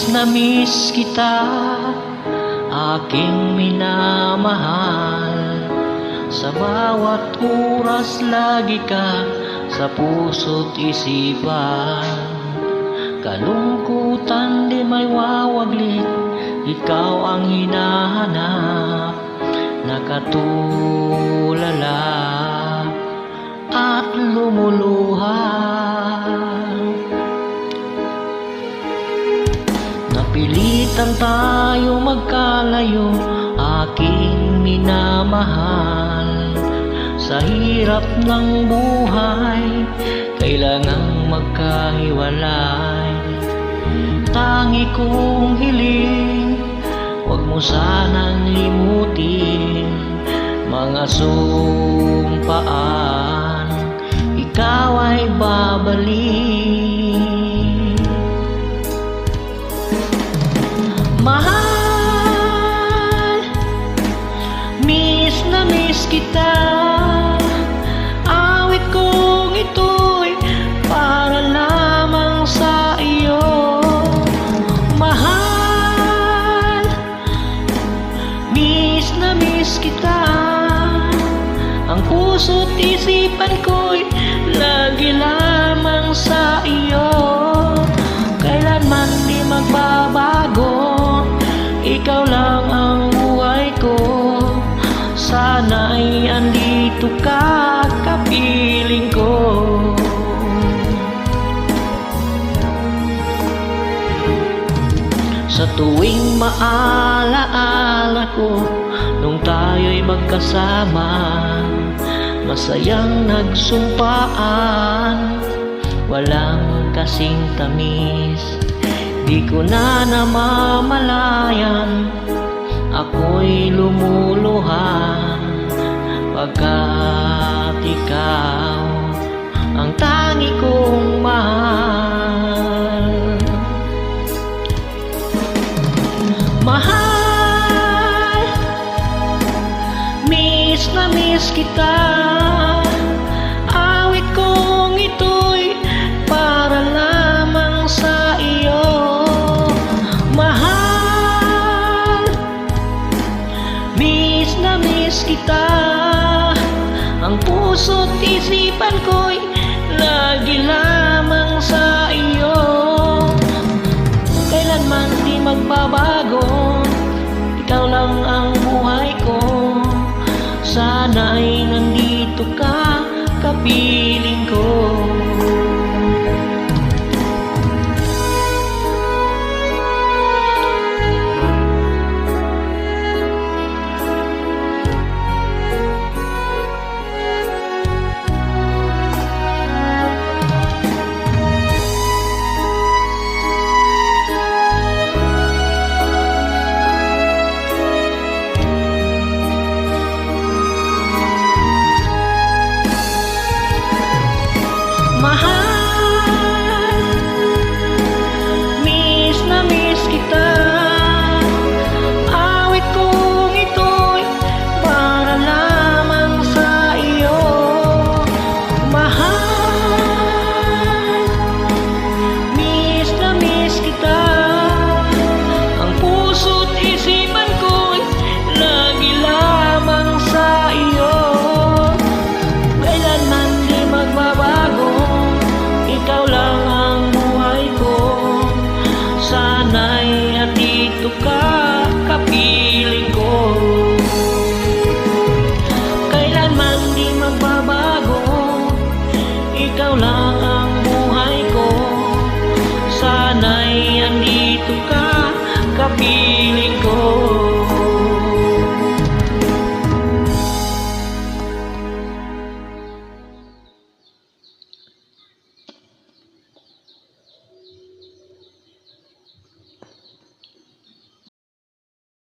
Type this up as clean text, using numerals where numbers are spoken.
na miss kita, aking minamahal. Sa bawat oras lagi ka sa puso't isipan. Kalungkutan di may wawaglit, ikaw ang hinahanap. Nakatulala at lumuluha. Napilitan tayo magkalayo, aking minamahal. Sa hirap ng buhay, kailangang magkahiwalay. Tangi kong hiling, huwag mo sanang limutin mga sumpaan, ikaw ay babalik. Mahal, miss na miss kita. Awit kong ito'y para lamang sa iyo. Mahal, miss na miss kita. Ang puso't isipan ko'y lagi lamang sa iyo. Kailanman di magbabago, ikaw lang ang buhay ko. Sana'y andito ka, kapiling ko. Sa tuwing maalaala ko nung tayo'y magkasama, masayang nagsumpaan, walang kasing tamis. Di ko na namamalayan, ako'y lumuluha pagkat ikaw ang tangi kong mahal. Mahal, miss na miss kita. Awit kong ito'y para lamang sa iyo. Mahal, miss na miss kita. Ang puso't isipan ko'y lagi lang